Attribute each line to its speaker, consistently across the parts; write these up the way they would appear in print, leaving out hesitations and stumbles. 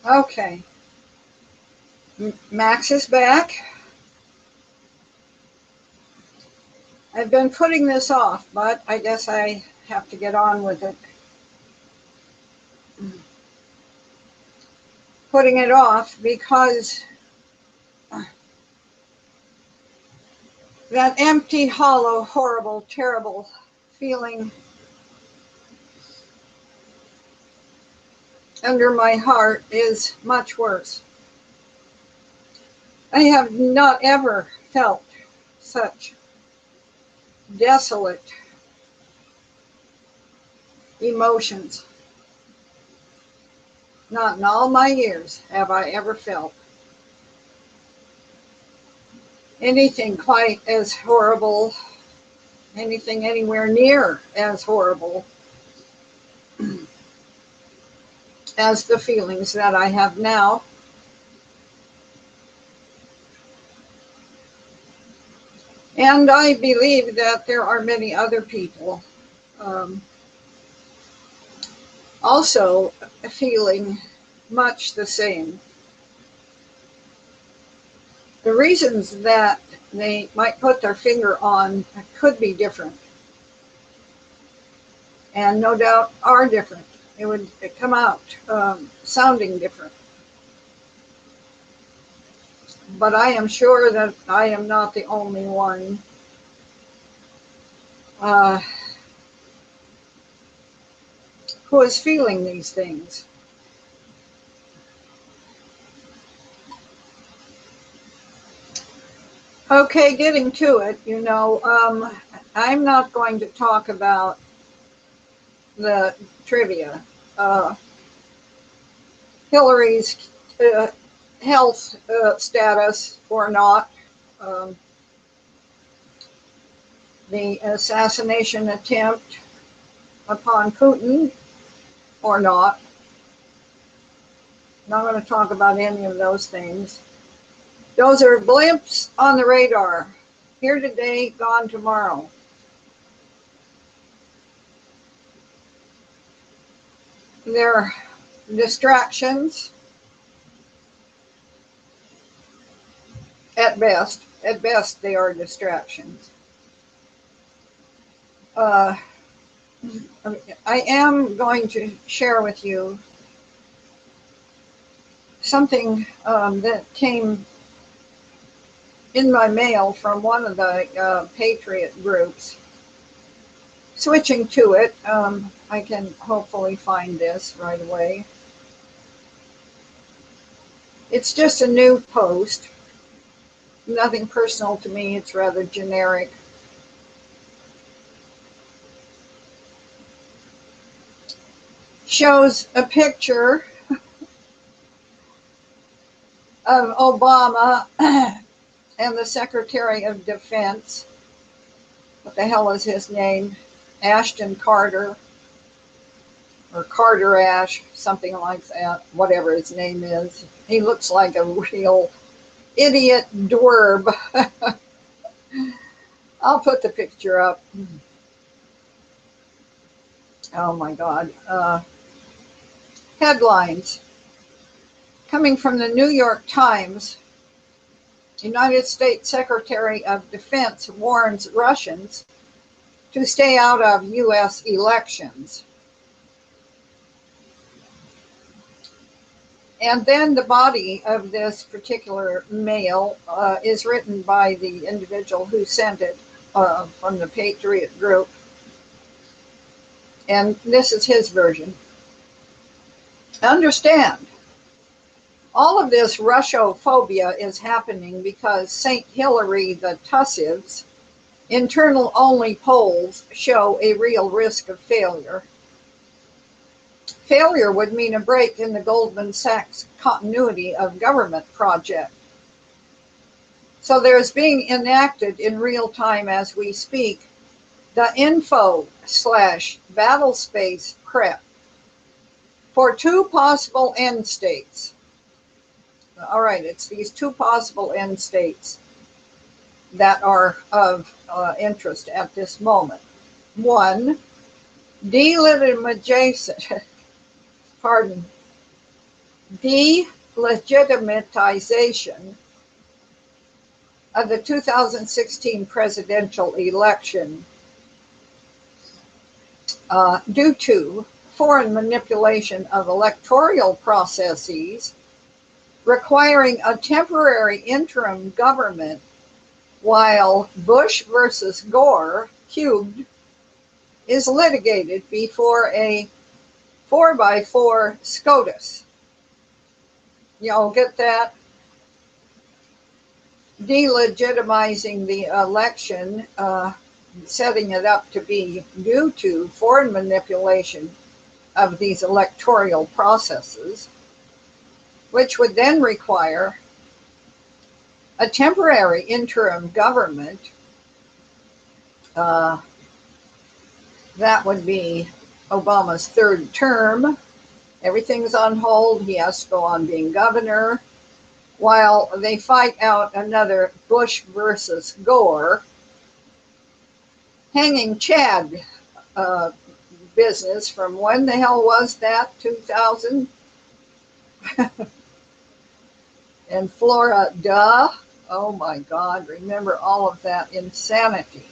Speaker 1: Okay, Max is back. I've been putting this off, but I guess I have to get on with it. Putting it off because that empty, hollow, horrible, terrible feeling under my heart is much worse. I have not ever felt such desolate emotions. Not in all my years have I ever felt anything quite as horrible, anything anywhere near as horrible as the feelings that I have now. And I believe that there are many other people um, also feeling much the same. The reasons that they might put their finger on could be different, and no doubt are different. It would come out sounding different. But I am sure that I am not the only one uh, who is feeling these things. Okay, getting to it, I'm not going to talk about the trivia. Hillary's health status or not, um, the assassination attempt upon Putin or not. Not going to talk about any of those things. Those are blimps on the radar. Here today, gone tomorrow. They're distractions at best. At best, they are distractions. Uh, I am going to share with you something that came in my mail from one of the Patriot groups. Switching to it, I can hopefully find this right away. It's just a new post. Nothing personal to me, it's rather generic. Shows a picture of Obama and the Secretary of Defense. What the hell is his name? Ashton Carter, or Carter Ash, something like that, whatever his name is. He looks like a real idiot dwerb. I'll put the picture up. Oh my God. Headlines coming from the New York Times. United States Secretary of Defense warns Russians to stay out of U.S. elections. And then the body of this particular mail is written by the individual who sent it from the Patriot group. And this is his version. Understand, all of this Russophobia is happening because St. Hillary the Tussiv's internal-only polls show a real risk of failure. Failure would mean a break in the Goldman Sachs continuity of government project. So there's being enacted in real time as we speak the info/battlespace prep for two possible end states. All right, it's these two possible end states that are of interest at this moment. One, delegitimization, delegitimization of the 2016 presidential election due to foreign manipulation of electoral processes requiring a temporary interim government while Bush versus Gore cubed is litigated before a 4x4 SCOTUS. Y'all get that? Delegitimizing the election, setting it up to be due to foreign manipulation of these electoral processes, which would then require a temporary interim government. That would be Obama's third term. Everything's on hold. He has to go on being governor while they fight out another Bush versus Gore hanging Chad business from when the hell was that? 2000? In Florida. Oh my God, remember all of that insanity.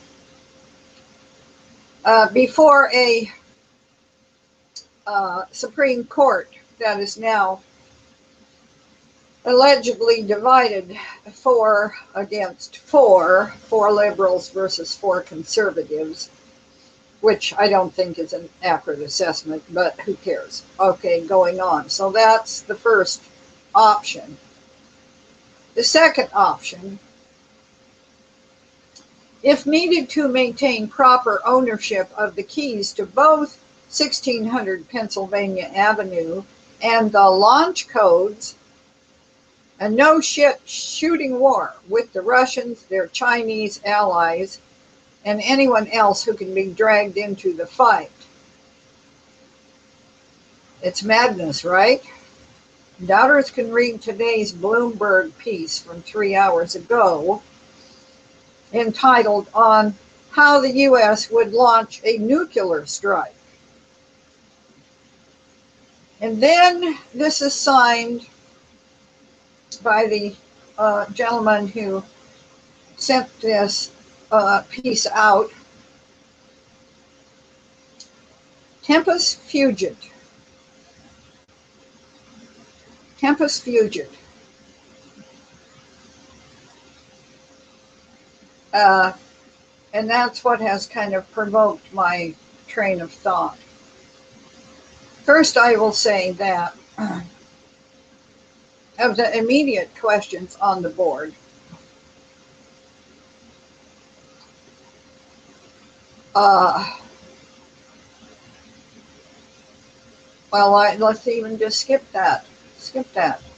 Speaker 1: Before a Supreme Court that is now allegedly divided 4 against 4 liberals versus 4 conservatives, which I don't think is an accurate assessment, but who cares? Okay, going on. So that's the first option. The second option, if needed to maintain proper ownership of the keys to both 1600 Pennsylvania Avenue and the launch codes, a no-shit shooting war with the Russians, their Chinese allies, and anyone else who can be dragged into the fight. It's madness, right? Doubters can read today's Bloomberg piece from 3 hours ago entitled on how the U.S. would launch a nuclear strike. And then this is signed by the gentleman who sent this piece out, Tempus Fugit. Tempus Fugit. And that's what has kind of provoked my train of thought. First, I will say that of the immediate questions on the board, let's even just skip that.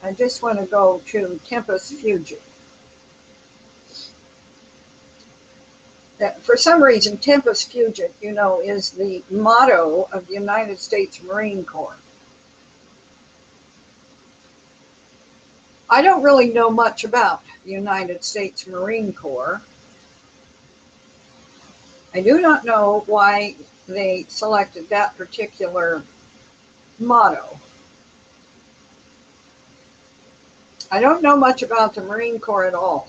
Speaker 1: I just want to go to Tempus Fugit. That for some reason, Tempus Fugit, is the motto of the United States Marine Corps. I don't really know much about the United States Marine Corps. I do not know why they selected that particular motto. I don't know much about the Marine Corps at all.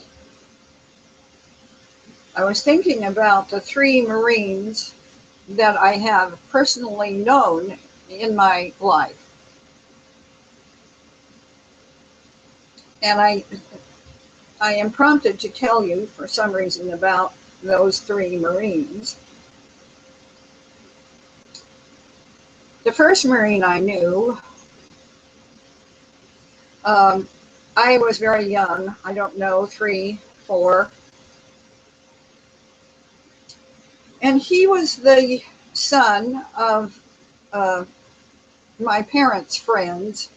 Speaker 1: I was thinking about the 3 Marines that I have personally known in my life. And I am prompted to tell you, for some reason, about those 3 Marines. The first Marine I knew, I was very young, I don't know, 3, 4. And he was the son of my parents' friends,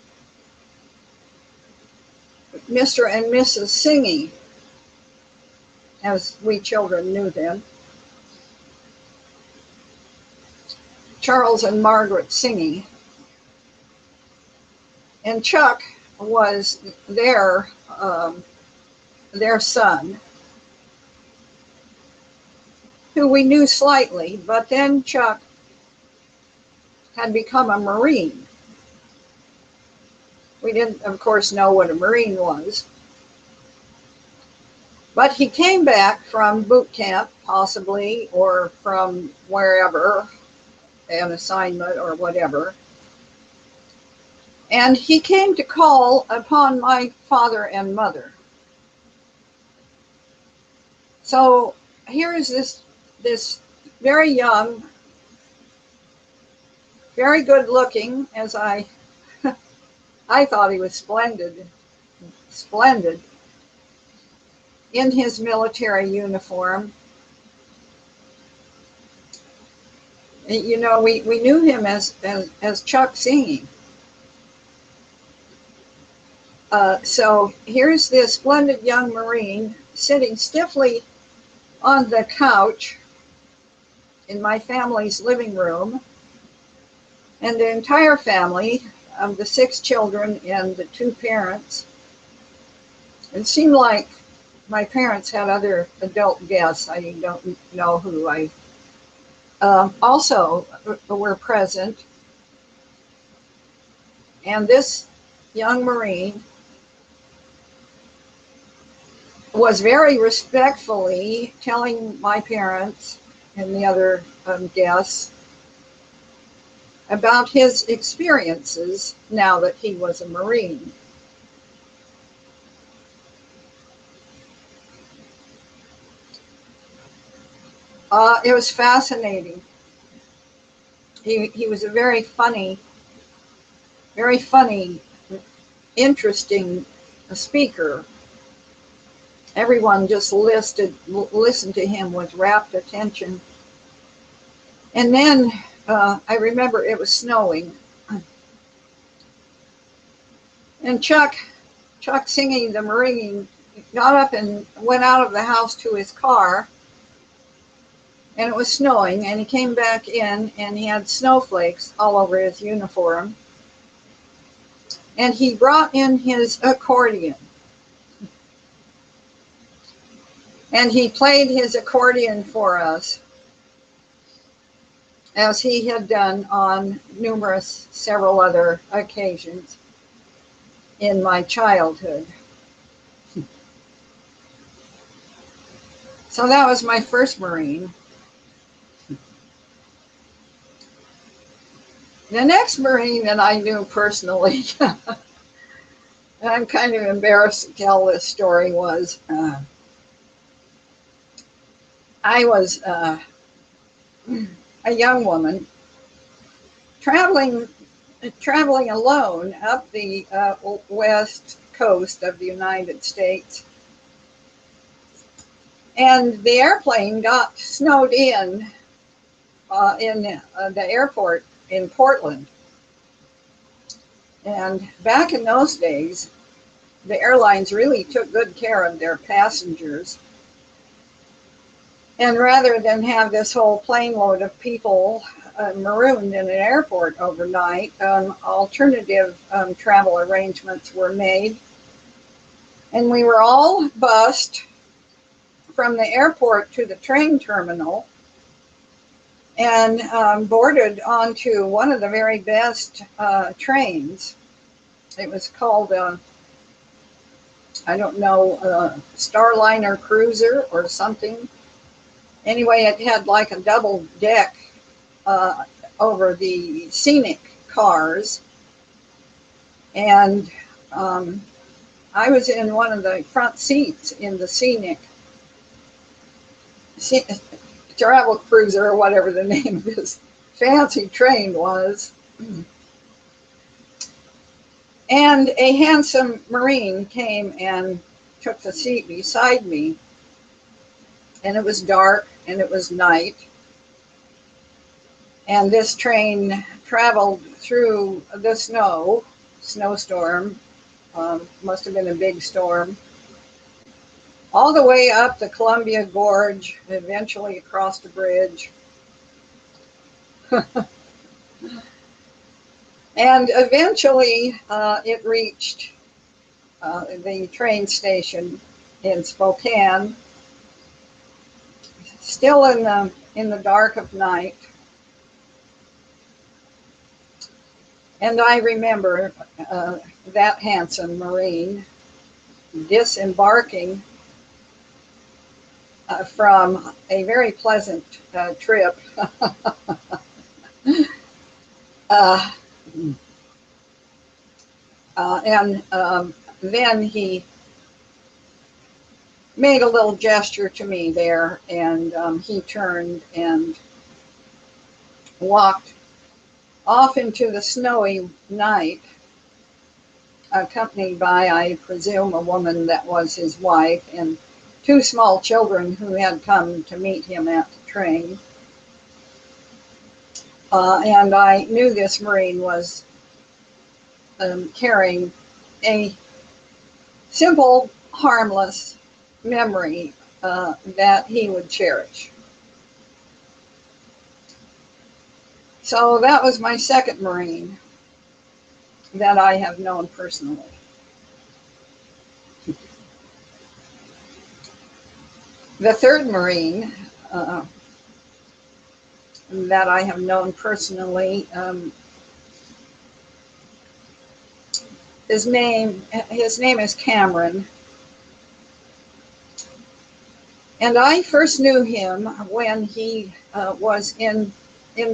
Speaker 1: Mr. and Mrs. Singy, as we children knew them. Charles and Margaret Singy. And Chuck was their son, who we knew slightly, but then Chuck had become a Marine. We didn't, of course, know what a Marine was. But he came back from boot camp, possibly, or from wherever, an assignment or whatever. And he came to call upon my father and mother. So here is this very young, very good looking, as I thought he was splendid in his military uniform. You know, we knew him as Chuck Singing. So here's this splendid young Marine sitting stiffly on the couch in my family's living room, and the entire family, the 6 children and the 2 parents. It seemed like my parents had other adult guests. I don't know who. I also were present. And this young Marine was very respectfully telling my parents and the other guests about his experiences now that he was a Marine. It was fascinating. He was a very funny, interesting speaker. Everyone just listened to him with rapt attention. And then I remember it was snowing. And Chuck Singing, the Marine, got up and went out of the house to his car. And it was snowing, and he came back in, and he had snowflakes all over his uniform. And he brought in his accordion. And he played his accordion for us, as he had done on several other occasions in my childhood. So that was my first Marine. The next Marine that I knew personally, I'm kind of embarrassed to tell this story, was I was a young woman traveling alone up the west coast of the United States. And the airplane got snowed in the airport in Portland. And back in those days, the airlines really took good care of their passengers. And rather than have this whole plane load of people marooned in an airport overnight, alternative travel arrangements were made. And we were all bused from the airport to the train terminal and boarded onto one of the very best trains. It was called, I don't know, Starliner Cruiser or something. Anyway, it had like a double deck over the scenic cars. And I was in one of the front seats in the scenic travel cruiser, or whatever the name of this fancy train was. And a handsome Marine came and took the seat beside me. And it was dark and it was night. And this train traveled through the snowstorm, must have been a big storm, all the way up the Columbia Gorge, eventually across the bridge. And eventually it reached the train station in Spokane, still in the dark of night. And I remember that handsome Marine disembarking from a very pleasant trip. uh, and then he made a little gesture to me there, and he turned and walked off into the snowy night, accompanied by, I presume, a woman that was his wife and two small children who had come to meet him at the train. And I knew this Marine was carrying a simple, harmless memory that he would cherish. So that was my second Marine that I have known personally. The third Marine that I have known personally, his name is Cameron. And I first knew him when he was in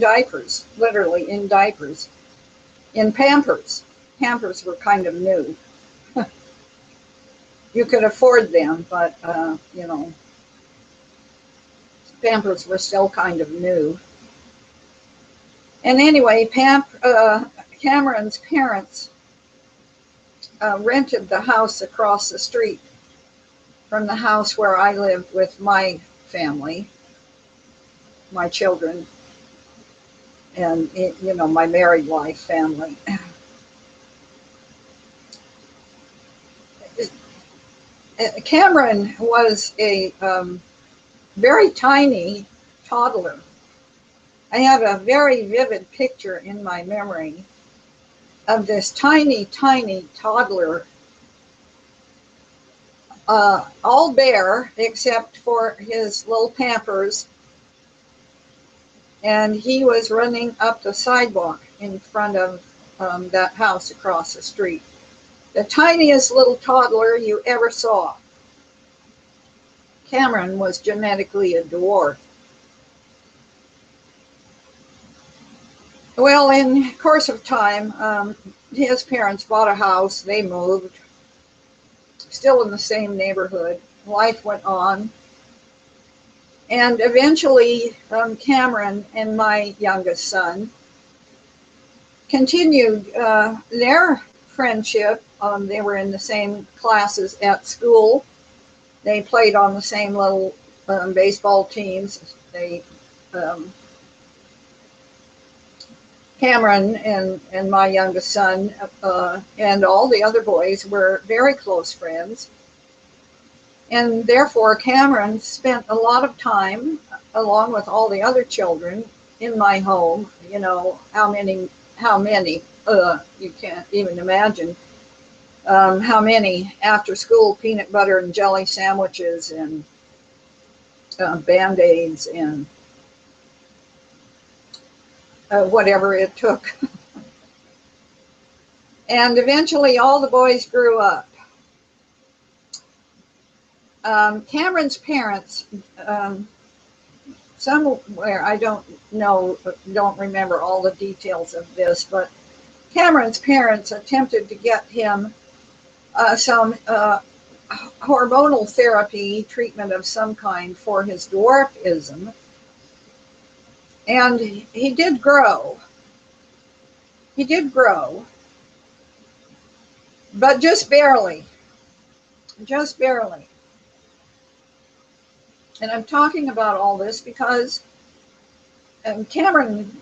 Speaker 1: diapers, literally in diapers, in Pampers. Pampers were kind of new. You could afford them, but, Pampers were still kind of new. And anyway, Cameron's parents rented the house across the street from the house where I lived with my family, my children, and, my married life family. Cameron was a very tiny toddler. I have a very vivid picture in my memory of this tiny, tiny toddler, all bare except for his little Pampers, and he was running up the sidewalk in front of that house across the street. The tiniest little toddler you ever saw. Cameron was genetically a dwarf. Well, in course of time, his parents bought a house. They moved, still in the same neighborhood. Life went on. And eventually, Cameron and my youngest son continued their friendship. They were in the same classes at school. They played on the same little baseball teams. Cameron and my youngest son and all the other boys were very close friends. And therefore, Cameron spent a lot of time, along with all the other children, in my home. How many, you can't even imagine how many after-school peanut butter and jelly sandwiches and Band-Aids and whatever it took. And eventually all the boys grew up. Cameron's parents, somewhere, I don't remember all the details of this, but Cameron's parents attempted to get him some hormonal therapy treatment of some kind for his dwarfism. And he did grow. He did grow, but just barely. Just barely. And I'm talking about all this because Cameron,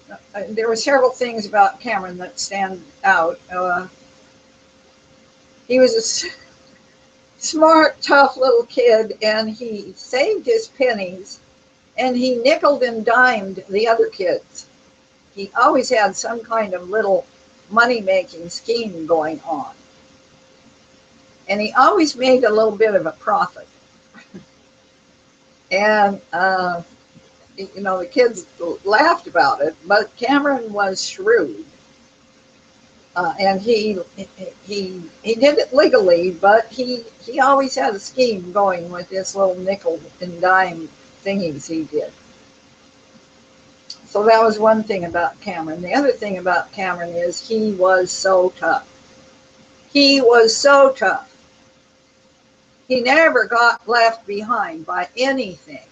Speaker 1: there were several things about Cameron that stand out. He was a smart, tough little kid, and he saved his pennies, and he nickeled and dimed the other kids. He always had some kind of little money-making scheme going on. And he always made a little bit of a profit. And, the kids laughed about it, but Cameron was shrewd. And he did it legally, but he always had a scheme going with this little nickel and dime thingies he did. So that was one thing about Cameron. The other thing about Cameron is he was so tough. He was so tough. He never got left behind by anything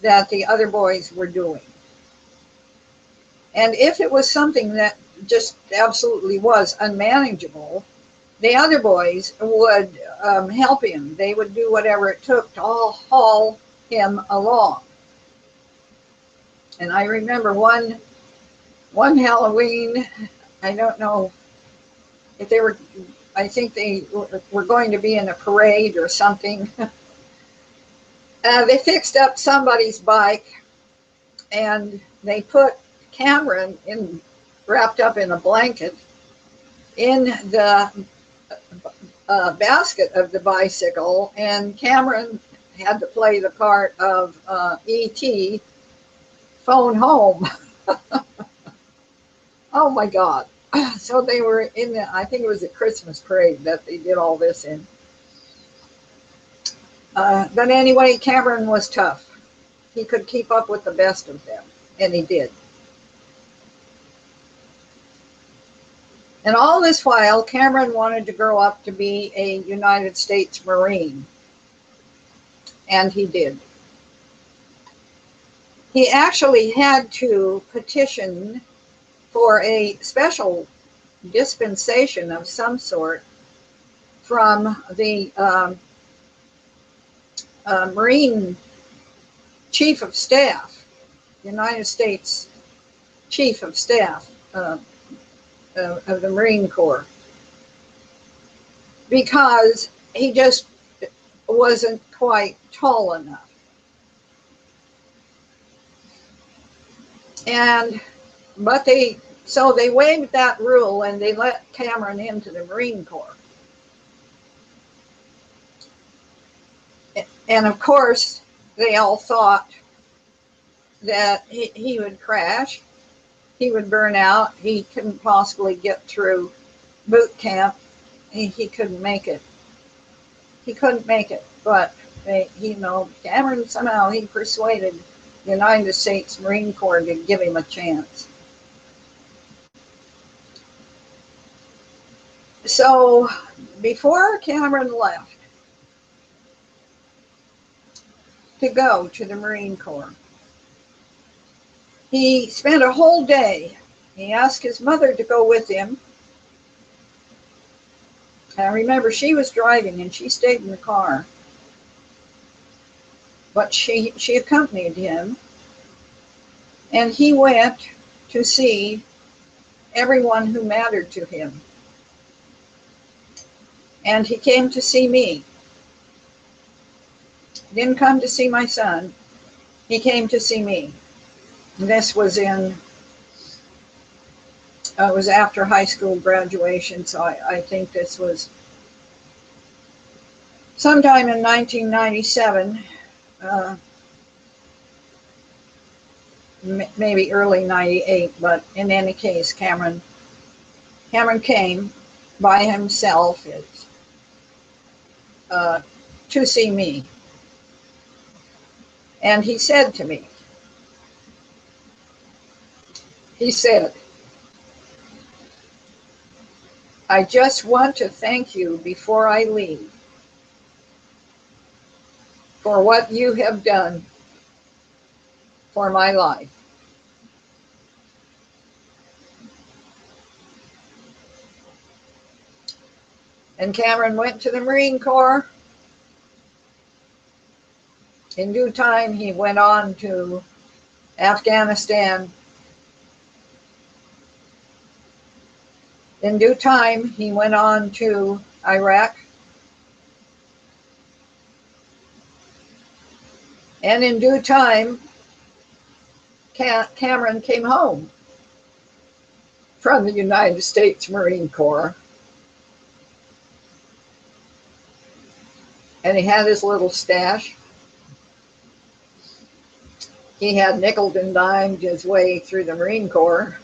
Speaker 1: that the other boys were doing. And if it was something that just absolutely was unmanageable, the other boys would help him. They would do whatever it took to all haul him along. And I remember one Halloween, I don't know if they were, I think they were going to be in a parade or something. They fixed up somebody's bike and they put Cameron wrapped up in a blanket in the basket of the bicycle, and Cameron had to play the part of E.T. phone home. Oh my God. So they were in I think it was a Christmas parade that they did all this in. But anyway, Cameron was tough. He could keep up with the best of them, and he did. And all this while, Cameron wanted to grow up to be a United States Marine, and he did. He actually had to petition for a special dispensation of some sort from the Marine Chief of Staff, United States Chief of Staff of the Marine Corps, because he just wasn't quite tall enough. But they waived that rule and they let Cameron into the Marine Corps. And of course, they all thought that he would crash, he would burn out, he couldn't possibly get through boot camp, he couldn't make it. He couldn't make it, but Cameron somehow he persuaded the United States Marine Corps to give him a chance. So before Cameron left to go to the Marine Corps, he spent a whole day. He asked his mother to go with him. I remember she was driving and she stayed in the car. But she accompanied him. And he went to see everyone who mattered to him. And he came to see me. He didn't come to see my son. He came to see me. And this was it was after high school graduation, so I think this was sometime in 1997, maybe early 98, but in any case, Cameron came by himself to see me. And he said to me, he said, "I just want to thank you before I leave for what you have done for my life." And Cameron went to the Marine Corps. In due time, he went on to Afghanistan. In due time, he went on to Iraq. And in due time, Cameron came home from the United States Marine Corps. And he had his little stash. He had nickel and dimed his way through the Marine Corps.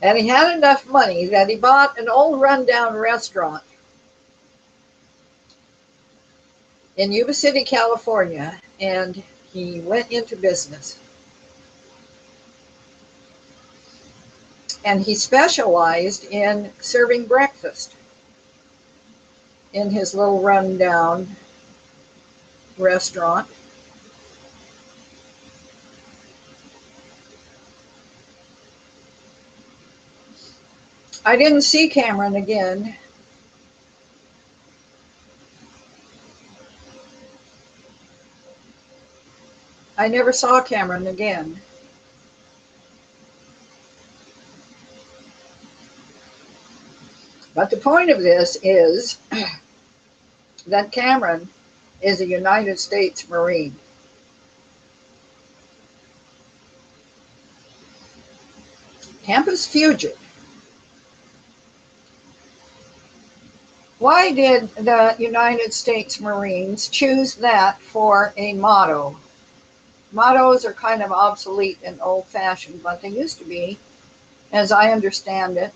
Speaker 1: And he had enough money that he bought an old rundown restaurant in Yuba City, California, and he went into business. And he specialized in serving breakfast in his little rundown restaurant. I didn't see Cameron again. I never saw Cameron again. But the point of this is that Cameron is a United States Marine. Tempus Fugit. Why did the United States Marines choose that for a motto? Mottos are kind of obsolete and old-fashioned, but they used to be, as I understand it,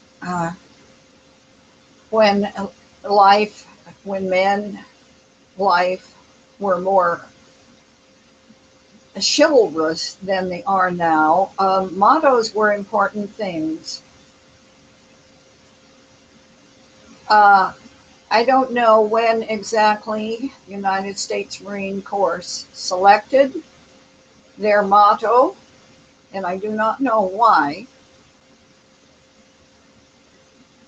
Speaker 1: when men life were more chivalrous than they are now. Mottos were important things. I don't know when exactly the United States Marine Corps selected their motto, and I do not know why.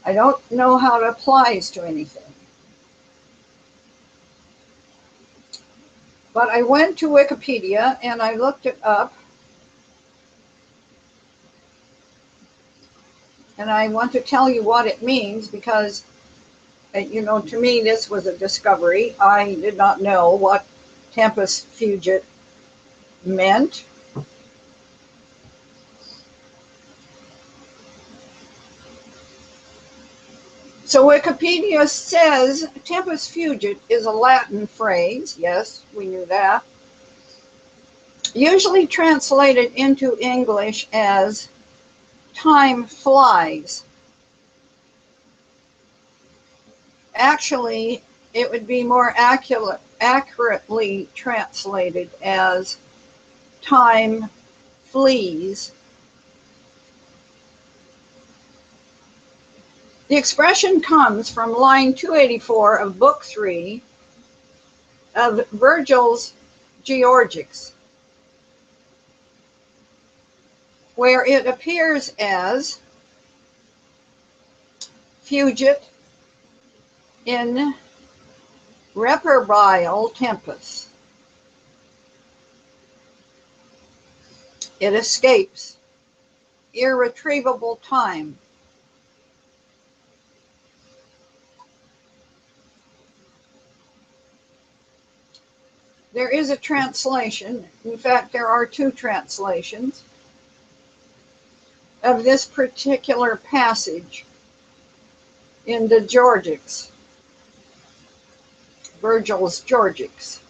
Speaker 1: I don't know how it applies to anything. But I went to Wikipedia and I looked it up. And I want to tell you what it means because, to me, this was a discovery. I did not know what Tempus Fugit meant. So Wikipedia says Tempus Fugit is a Latin phrase. Yes, we knew that. Usually translated into English as time flies. Actually, it would be more accurately translated as time flees. The expression comes from line 284 of Book 3 of Virgil's Georgics, where it appears as fugit in reprobile tempus. It escapes irretrievable time. There is a translation, in fact, there are two translations of this particular passage in the Georgics, Virgil's Georgics.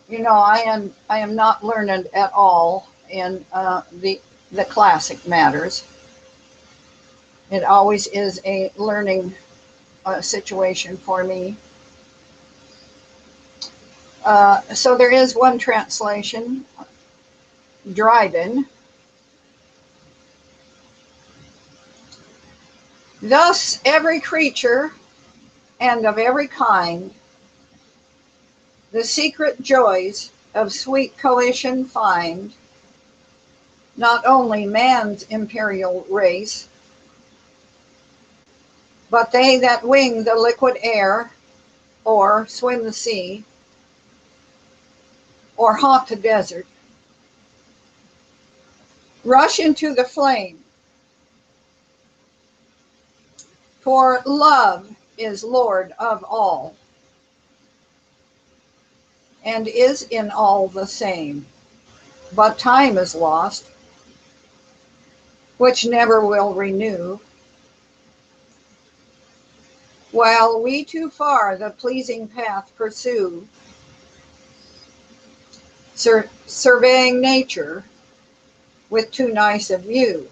Speaker 1: I am not learned at all in the classic matters. It always is a learning situation for me. So there is one translation, Dryden. Thus every creature and of every kind, the secret joys of sweet coition find, not only man's imperial race, but they that wing the liquid air, or swim the sea, or haunt the desert, rush into the flame. For love is Lord of all, and is in all the same. But time is lost, which never will renew, while we too far the pleasing path pursue, surveying nature with too nice a view.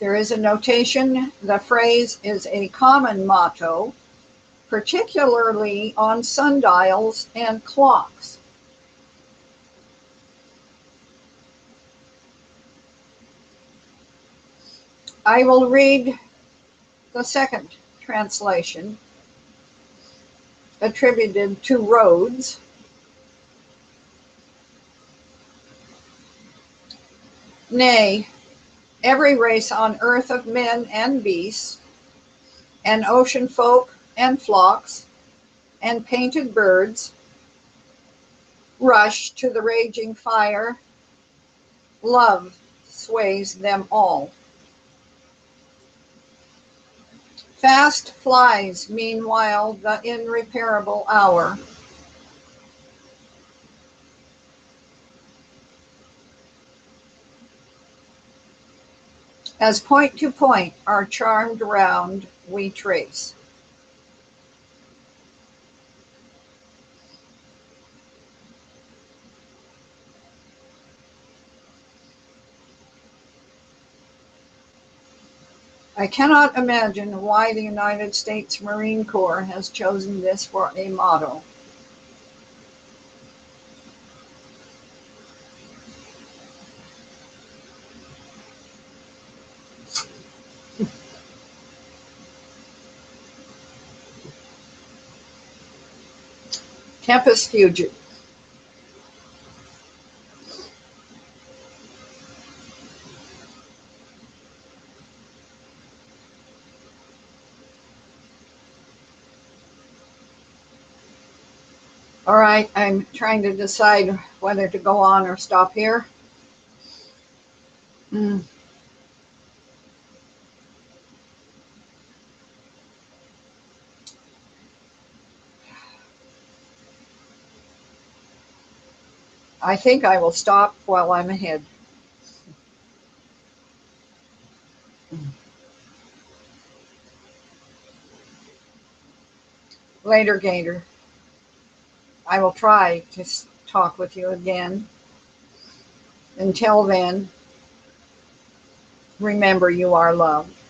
Speaker 1: There is a notation. The phrase is a common motto, particularly on sundials and clocks. I will read the second translation, attributed to Rhodes. Nay, every race on earth of men and beasts, and ocean folk and flocks, and painted birds, rush to the raging fire. Love sways them all. Fast flies, meanwhile, the irreparable hour. As point to point our charmed round we trace. I cannot imagine why the United States Marine Corps has chosen this for a motto. Tempus fugit. All right, I'm trying to decide whether to go on or stop here. I think I will stop while I'm ahead. Later, Gator. I will try to talk with you again. Until then, remember you are loved.